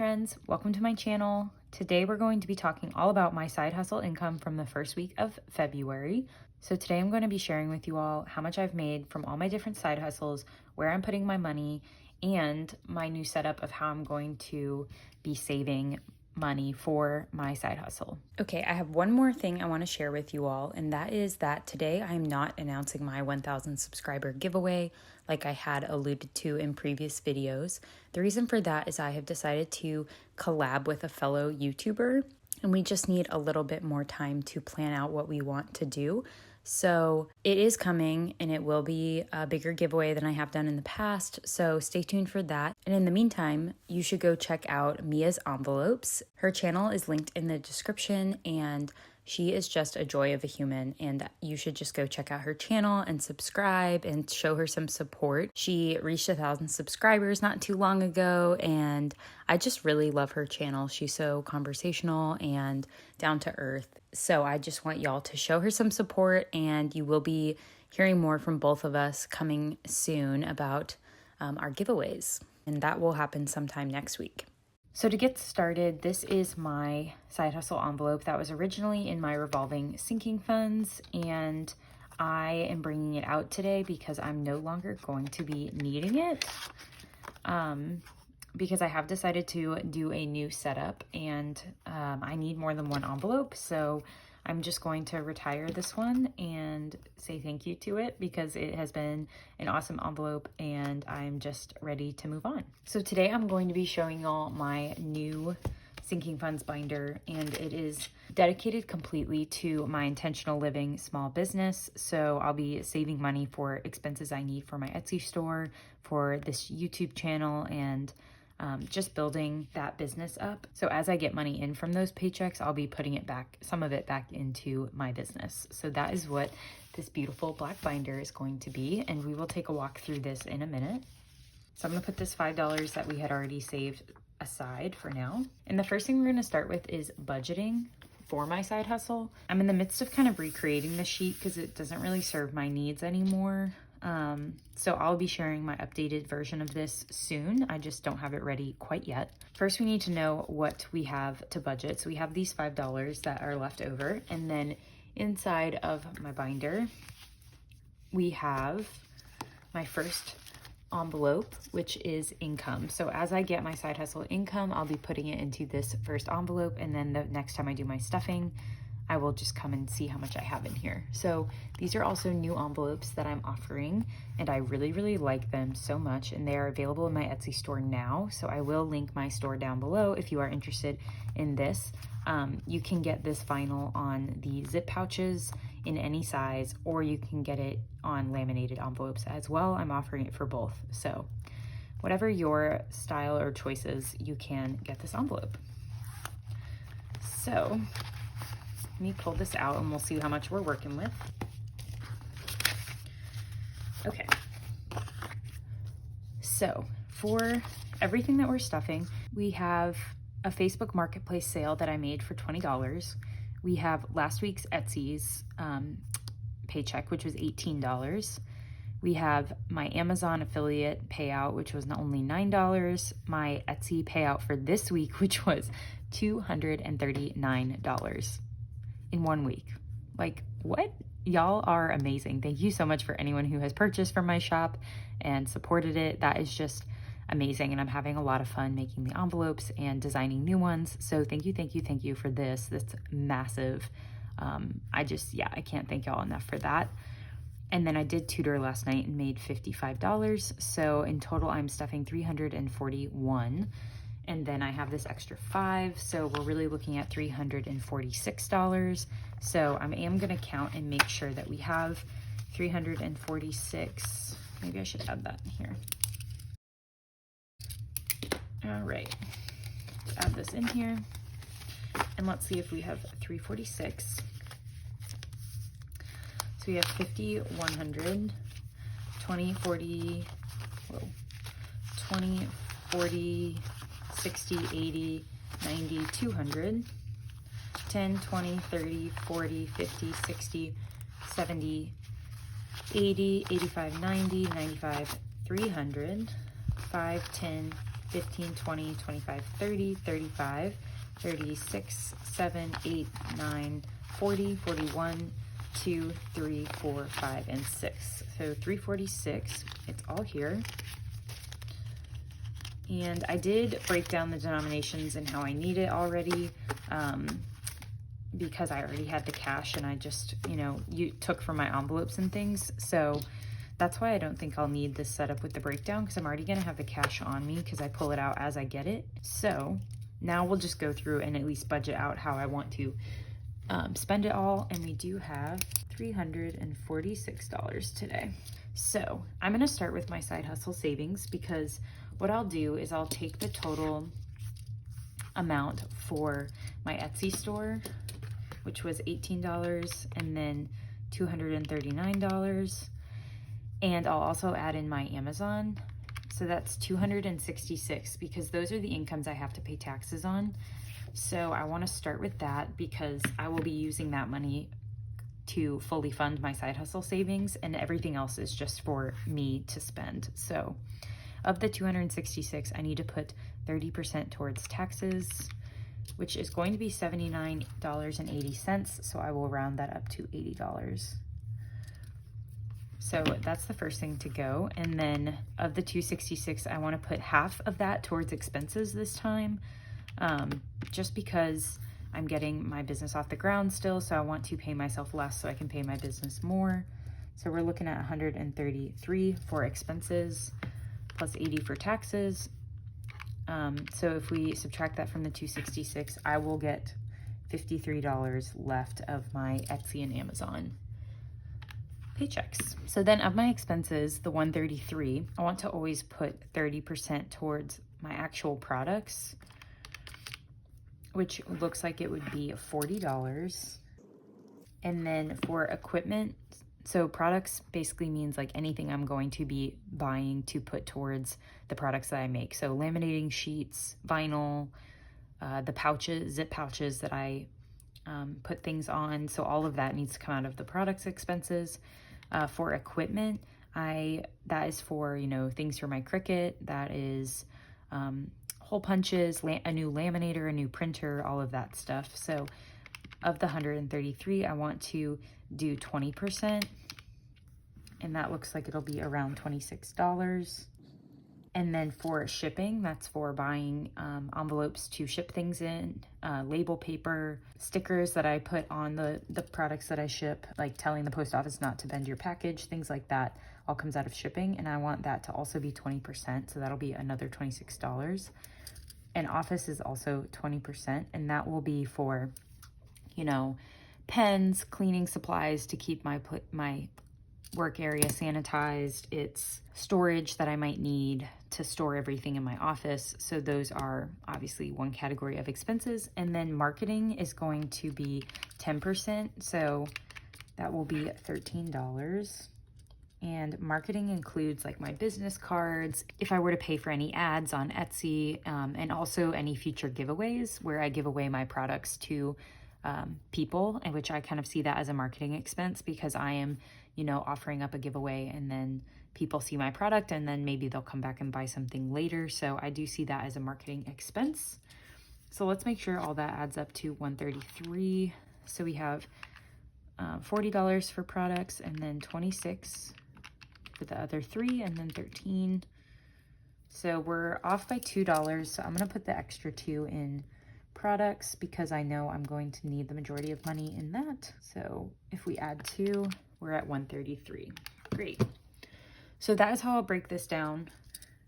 friends, welcome to my channel. Today we're going to be talking all about my side hustle income from the first week of February. So today I'm going to be sharing with you all how much I've made from all my different side hustles, where I'm putting my money, and my new setup of how I'm going to be saving money for my side hustle. Okay, I have one more thing I want to share with you all, and that is that today I am not announcing my 1,000 subscriber giveaway like I had alluded to in previous videos. The reason for that is I have decided to collab with a fellow YouTuber, and we just need a little bit more time to plan out what we want to do. So it is coming, and it will be a bigger giveaway than I have done in the past, so stay tuned for that. And in the meantime, you should go check out Mia's Envelopes. Her channel is linked in the description, and she is just a joy of a human, and you should just go check out her channel and subscribe and show her some support. She reached 1,000 subscribers not too long ago, and I just really love her channel. She's so conversational and down to earth. So I just want y'all to show her some support, and you will be hearing more from both of us coming soon about our giveaways, and that will happen sometime next week. So to get started, this is my side hustle envelope that was originally in my revolving sinking funds, and I am bringing it out today because I'm no longer going to be needing it, because I have decided to do a new setup, and I need more than one envelope, so I'm just going to retire this one and say thank you to it because it has been an awesome envelope and I'm just ready to move on. So today I'm going to be showing y'all my new sinking funds binder, and it is dedicated completely to my intentional living small business. So I'll be saving money for expenses I need for my Etsy store, for this YouTube channel, and just building that business up. So as I get money in from those paychecks, I'll be putting it back, some of it back into my business. So that is what this beautiful black binder is going to be. And we will take a walk through this in a minute. So I'm gonna put this $5 that we had already saved aside for now. And the first thing we're gonna start with is budgeting for my side hustle. I'm in the midst of kind of recreating the sheet because it doesn't really serve my needs anymore. So I'll be sharing my updated version of this soon. I just don't have it ready quite yet. First, we need to know what we have to budget. So we have these $5 that are left over. And then inside of my binder, we have my first envelope, which is income. So as I get my side hustle income, I'll be putting it into this first envelope. And then the next time I do my stuffing, I will just come and see how much I have in here. So these are also new envelopes that I'm offering, and I really like them so much, and they are available in my Etsy store now. So I will link my store down below if you are interested in this. You can get this vinyl on the zip pouches in any size, or you can get it on laminated envelopes as well. I'm offering it for both. So whatever your style or choices, you can get this envelope. So let me pull this out and we'll see how much we're working with. Okay. So for everything that we're stuffing, we have a Facebook Marketplace sale that I made for $20. We have last week's Etsy's paycheck, which was $18. We have my Amazon affiliate payout, which was not only $9, my Etsy payout for this week, which was $239 in 1 week. Like, what? Y'all are amazing. Thank you so much for anyone who has purchased from my shop and supported it. That is just amazing, and I'm having a lot of fun making the envelopes and designing new ones. So thank you for this. That's massive. I can't thank y'all enough for that. And then I did tutor last night and made $55. So in total, I'm stuffing $341. And then I have this extra $5, so we're really looking at $346. So I am gonna count and make sure that we have 346. Maybe I should add that here. All right, let's add this in here. And let's see if we have 346. So we have 50, 100, 20, 40, 20, 40, 60, 80, 90, 200, 10, 20, 30, 40, 50, 60, 70, 80, 85, 90, 95, 300, 5, 10, 15, 20, 25, 30, 35, 36, 7, 8, 9, 40, 41, 2, 3, 4, 5, and 6. So 346, it's all here. And I did break down the denominations and how I need it already, because I already had the cash and I just, took from my envelopes and things. So that's why I don't think I'll need this setup with the breakdown, because I'm already gonna have the cash on me because I pull it out as I get it. So now we'll just go through and at least budget out how I want to spend it all. And we do have $346 today. So I'm gonna start with my side hustle savings, because what I'll do is I'll take the total amount for my Etsy store, which was $18, and then $239. And I'll also add in my Amazon. So that's $266, because those are the incomes I have to pay taxes on. So I want to start with that because I will be using that money to fully fund my side hustle savings, and everything else is just for me to spend. So of the $266, I need to put 30% towards taxes, which is going to be $79.80. So I will round that up to $80. So that's the first thing to go. And then of the $266, I want to put half of that towards expenses this time, just because I'm getting my business off the ground still. So I want to pay myself less so I can pay my business more. So we're looking at $133 for expenses plus $80 for taxes. So if we subtract that from the $266, I will get $53 left of my Etsy and Amazon paychecks. So then of my expenses, the $133, I want to always put 30% towards my actual products, which looks like it would be $40. And then for equipment, so products basically means like anything I'm going to be buying to put towards the products that I make. So laminating sheets, vinyl, the pouches, zip pouches that I put things on. So all of that needs to come out of the products expenses. For equipment, that is for, things for my Cricut. That is hole punches, a new laminator, a new printer, all of that stuff. So of the $133, I want to do 20%, and that looks like it'll be around $26. And then for shipping, that's for buying envelopes to ship things in, label paper, stickers that I put on the products that I ship, like telling the post office not to bend your package, things like that, all comes out of shipping. And I want that to also be 20%, so that'll be another $26. And office is also 20%, and that will be for, pens, cleaning supplies to keep my work area sanitized. It's storage that I might need to store everything in my office. So those are obviously one category of expenses. And then marketing is going to be 10%. So that will be $13. And marketing includes like my business cards, if I were to pay for any ads on Etsy, and also any future giveaways where I give away my products to people, and which I kind of see that as a marketing expense, because I am, offering up a giveaway, and then people see my product and then maybe they'll come back and buy something later. So I do see that as a marketing expense. So let's make sure all that adds up to $133. So we have $40 for products, and then $26 for the other three, and then $13. So we're off by $2. So I'm going to put the extra $2 in products because I know I'm going to need the majority of money in that. So if we add 2, we're at $133. Great. So that is how I'll break this down,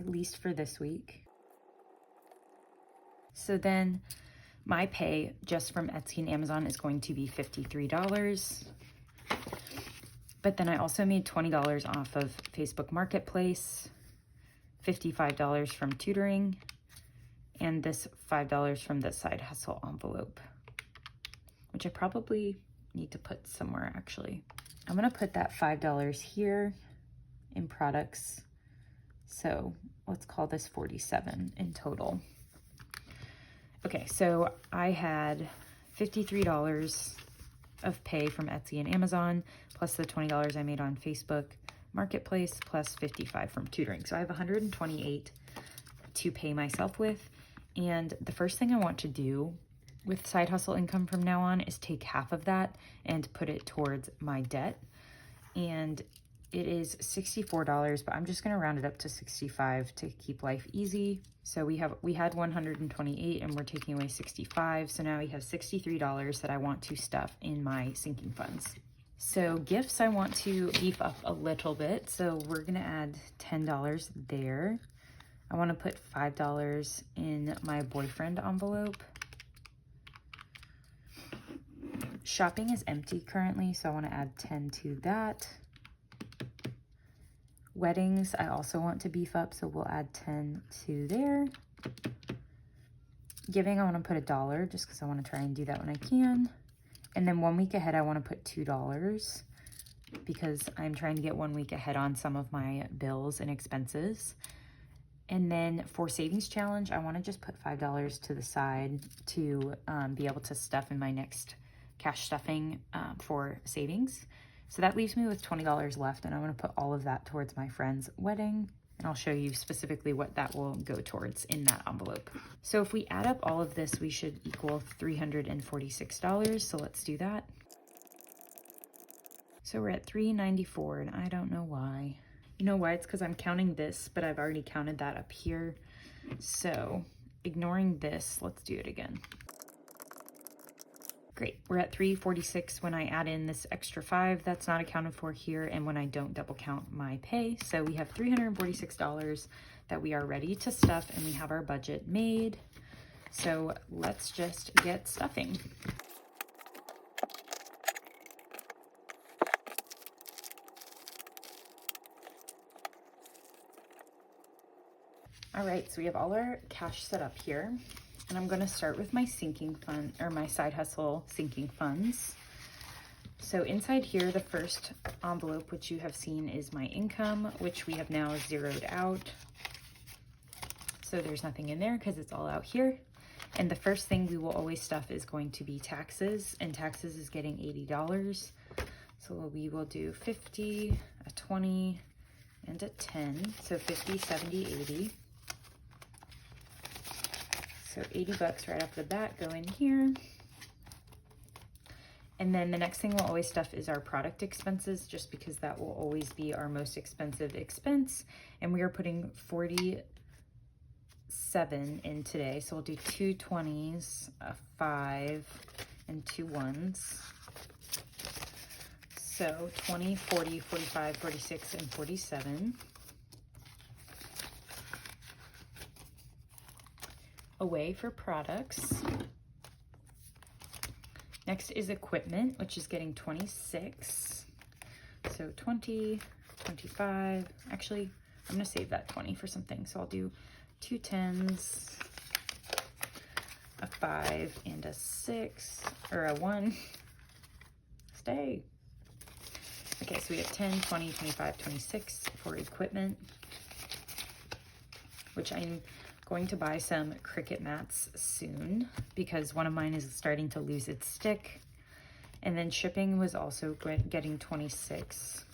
at least for this week. So then my pay just from Etsy and Amazon is going to be $53. But then I also made $20 off of Facebook Marketplace, $55 from tutoring, and this $5 from the side hustle envelope, which I probably need to put somewhere actually. I'm gonna put that $5 here in products. So let's call this 47 in total. Okay, so I had $53 of pay from Etsy and Amazon, plus the $20 I made on Facebook Marketplace, plus $55 from tutoring. So I have $128. to pay myself with. And the first thing I want to do with side hustle income from now on is take half of that and put it towards my debt. And it is $64, but I'm just gonna round it up to 65 to keep life easy. So we had 128 and we're taking away 65. So now we have $63 that I want to stuff in my sinking funds. So gifts, I want to beef up a little bit. So we're gonna add $10 there. I wanna put $5 in my boyfriend envelope. Shopping is empty currently, so I wanna add 10 to that. Weddings, I also want to beef up, so we'll add 10 to there. Giving, I want to put $1 just because I want to try and do that when I can. And then 1 week ahead, I want to put $2 because I'm trying to get 1 week ahead on some of my bills and expenses. And then for savings challenge, I want to just put $5 to the side to be able to stuff in my next cash stuffing for savings. So that leaves me with $20 left, and I'm gonna put all of that towards my friend's wedding, and I'll show you specifically what that will go towards in that envelope. So if we add up all of this, we should equal $346, so let's do that. So we're at $394, and I don't know why. You know why? It's because I'm counting this, but I've already counted that up here. So ignoring this, let's do it again. Great, we're at 346 when I add in this extra 5, that's not accounted for here, and when I don't double count my pay. So we have $346 that we are ready to stuff, and we have our budget made. So let's just get stuffing. All right, so we have all our cash set up here. And I'm gonna start with my sinking fund, or my side hustle sinking funds. So inside here, the first envelope, which you have seen, is my income, which we have now zeroed out. So there's nothing in there because it's all out here. And the first thing we will always stuff is going to be taxes, and taxes is getting $80. So we will do 50, a 20, and a 10. So 50, 70, 80. So $80 right off the bat go in here. And then the next thing we'll always stuff is our product expenses, just because that will always be our most expensive expense. And we are putting 47 in today. So we'll do 2 20s, a 5, and 2 1s. So 20, 40, 45, 46, and 47. Away for products. Next is equipment, which is getting 26. So 20, 25. Actually, I'm gonna save that 20 for something. So I'll do 2 10s, a 5, and a 6, or a 1. Stay. Okay, so we have 10, 20, 25, 26 for equipment, which I'm going to buy some Cricut mats soon because one of mine is starting to lose its stick. And then shipping was also getting 26,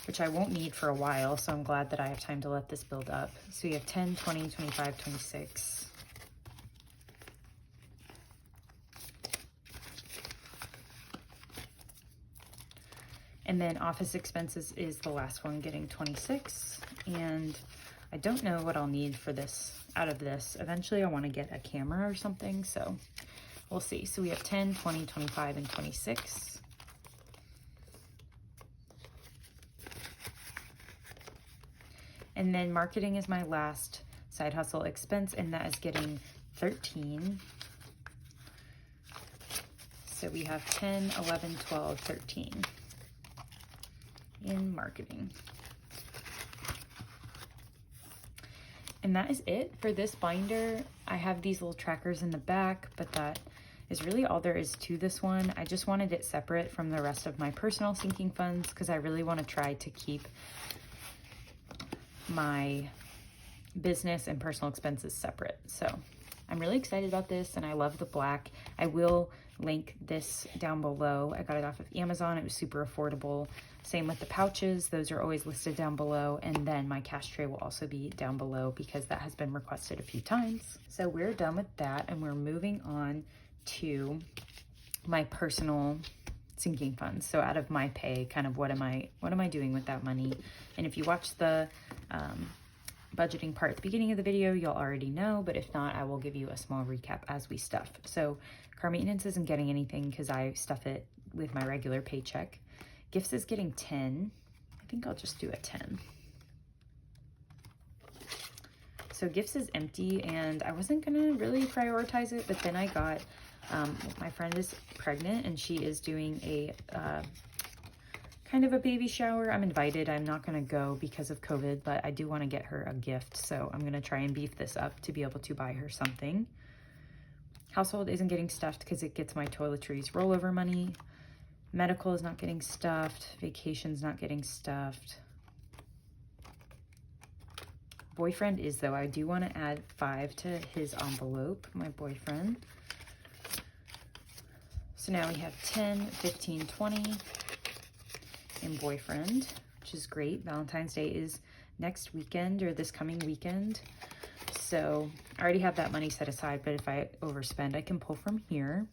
which I won't need for a while, so I'm glad that I have time to let this build up. So we have 10, 20, 25, 26. And then office expenses is the last one, getting 26. And I don't know what I'll need for this, out of this. Eventually I want to get a camera or something, so we'll see. So we have 10, 20, 25, and 26. And then marketing is my last side hustle expense, and that is getting 13. So we have 10, 11, 12, 13 in marketing. And that is it for this binder. I have these little trackers in the back, but that is really all there is to this one. I just wanted it separate from the rest of my personal sinking funds because I really want to try to keep my business and personal expenses separate. So I'm really excited about this, and I love the black. I will link this down below. I got it off of Amazon. It was super affordable. Same with the pouches. Those are always listed down below. And then my cash tray will also be down below because that has been requested a few times. So we're done with that, and we're moving on to my personal sinking funds. So out of my pay, kind of what am I doing with that money? And if you watch the budgeting part at the beginning of the video, you'll already know, but if not, I will give you a small recap as we stuff. So car maintenance isn't getting anything because I stuff it with my regular paycheck. Gifts is getting 10. I think I'll just do a 10. So gifts is empty, and I wasn't gonna really prioritize it, but then I got, my friend is pregnant and she is doing a kind of a baby shower. I'm invited. I'm not gonna go because of COVID, but I do wanna get her a gift. So I'm gonna try and beef this up to be able to buy her something. Household isn't getting stuffed because it gets my toiletries rollover money. Medical is not getting stuffed. Vacation's not getting stuffed. Boyfriend is, though. I do want to add 5 to his envelope, my boyfriend. So now we have 10, 15, 20 in boyfriend, which is great. Valentine's Day is next weekend, or this coming weekend. So I already have that money set aside, but if I overspend, I can pull from here.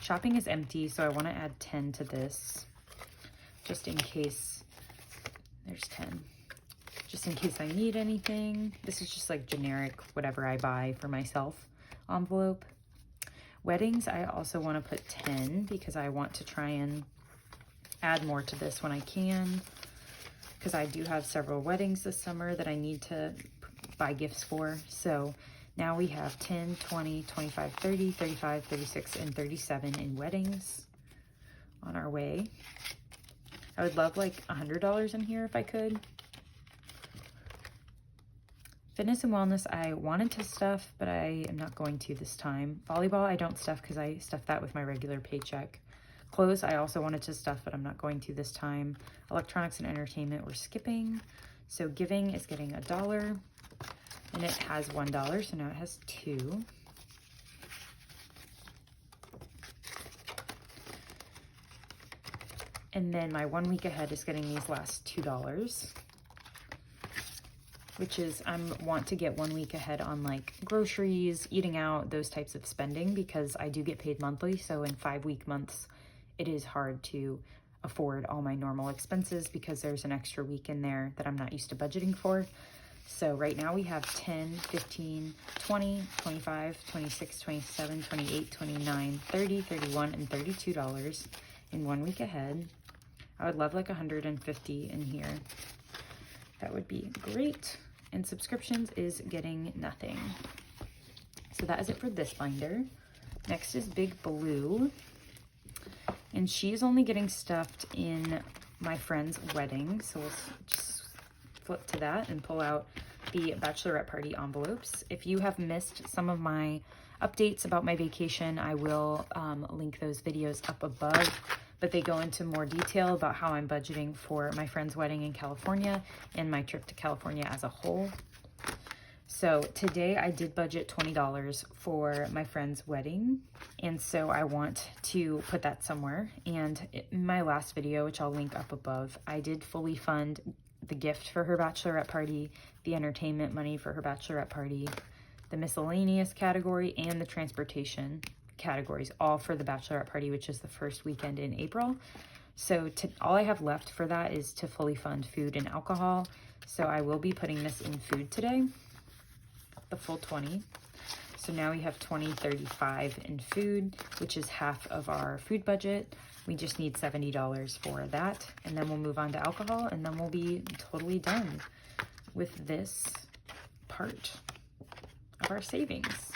Shopping is empty, so I want to add 10 to this, just in case. There's 10. Just in case I need anything. This is just like generic, whatever I buy for myself envelope. Weddings, I also want to put 10 because I want to try and add more to this when I can, because I do have several weddings this summer that I need to buy gifts for. So now we have 10, 20, 25, 30, 35, 36, and 37 in weddings on our way. I would love like $100 in here if I could. Fitness and wellness, I wanted to stuff, but I am not going to this time. Volleyball, I don't stuff because I stuff that with my regular paycheck. Clothes, I also wanted to stuff, but I'm not going to this time. Electronics and entertainment, we're skipping. So giving is getting $1, and it has $1, so now it has 2. And then my 1 week ahead is getting these last $2. Which is, I want to get 1 week ahead on like groceries, eating out, those types of spending, because I do get paid monthly. So in 5-week months, it is hard to afford all my normal expenses because there's an extra week in there that I'm not used to budgeting for. So right now we have 10, 15, 20, 25, 26, 27, 28, 29, 30, 31, and $32 in 1 week ahead. I would love like 150 in here. That would be great. And subscriptions is getting nothing. So that is it for this binder. Next is Big Blue. And she's only getting stuffed in my friend's wedding. So we'll just flip to that and pull out the bachelorette party envelopes. If you have missed some of my updates about my vacation, I will link those videos up above. But they go into more detail about how I'm budgeting for my friend's wedding in California and my trip to California as a whole. So today I did budget $20 for my friend's wedding, and so I want to put that somewhere. And in my last video, which I'll link up above, I did fully fund the gift for her bachelorette party, the entertainment money for her bachelorette party, the miscellaneous category, and the transportation categories, all for the bachelorette party, which is the first weekend in April. So all I have left for that is to fully fund food and alcohol. So I will be putting this in food today, the full 20. So now we have 20, 35 in food, which is half of our food budget. We just need $70 for that. And then we'll move on to alcohol, and then we'll be totally done with this part of our savings.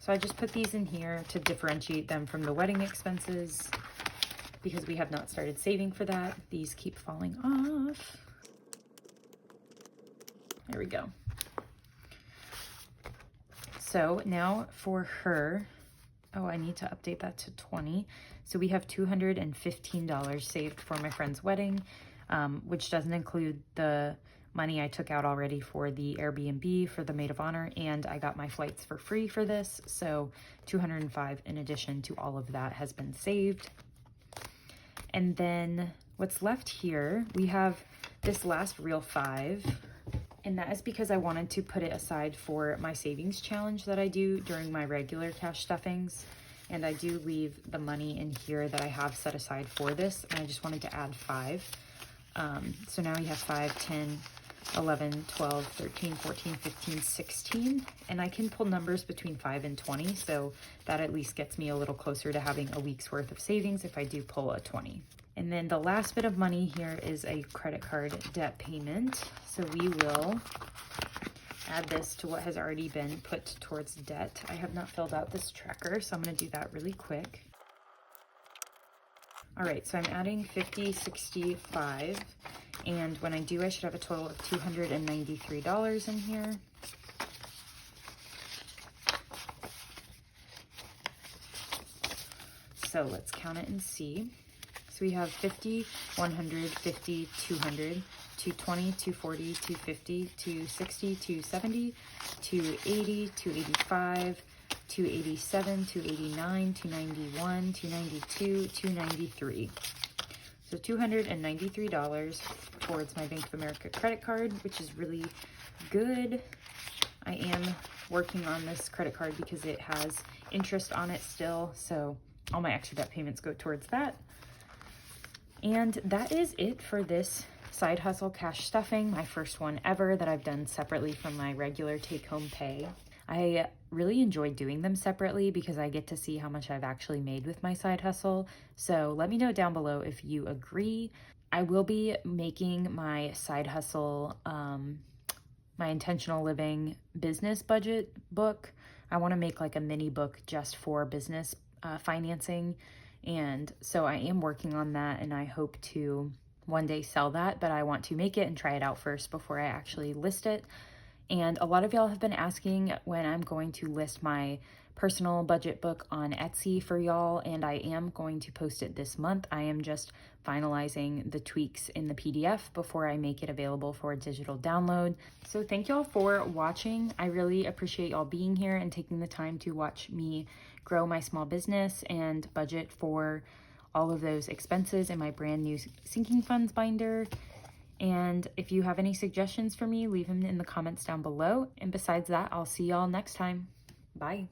So I just put these in here to differentiate them from the wedding expenses because we have not started saving for that. These keep falling off. There we go. So now for her, oh, I need to update that to 20. So we have $215 saved for my friend's wedding, which doesn't include the money I took out already for the Airbnb for the maid of honor, and I got my flights for free for this. So $205 in addition to all of that has been saved. And then what's left here, we have this last real $5, and that is because I wanted to put it aside for my savings challenge that I do during my regular cash stuffings. And I do leave the money in here that I have set aside for this, and I just wanted to add 5. So now we have 5, 10, 11, 12, 13, 14, 15, 16, and I can pull numbers between 5 and 20, so that at least gets me a little closer to having a week's worth of savings if I do pull a 20. And then the last bit of money here is a credit card debt payment. So we will add this to what has already been put towards debt. I have not filled out this tracker, so I'm going to do that really quick. All right, so I'm adding 50, 65, and when I do, I should have a total of $293 in here. So let's count it and see. So we have 50, 100, 50, 200, 220, 240, 250, 260, 270, 280, 285, 287, 289, 291, 292, 293. So $293 towards my Bank of America credit card, which is really good. I am working on this credit card because it has interest on it still, so all my extra debt payments go towards that. And that is it for this side hustle cash stuffing, my first one ever that I've done separately from my regular take-home pay. I really enjoy doing them separately because I get to see how much I've actually made with my side hustle. So let me know down below if you agree. I will be making my side hustle, my intentional living business budget book. I want to make like a mini book just for business financing. And so I am working on that, and I hope to one day sell that, but I want to make it and try it out first before I actually list it. And a lot of y'all have been asking when I'm going to list my personal budget book on Etsy for y'all, and I am going to post it this month. I am just finalizing the tweaks in the PDF before I make it available for a digital download. So thank y'all for watching. I really appreciate y'all being here and taking the time to watch me grow my small business and budget for all of those expenses in my brand new sinking funds binder. And if you have any suggestions for me, leave them in the comments down below. And besides that, I'll see y'all next time. Bye.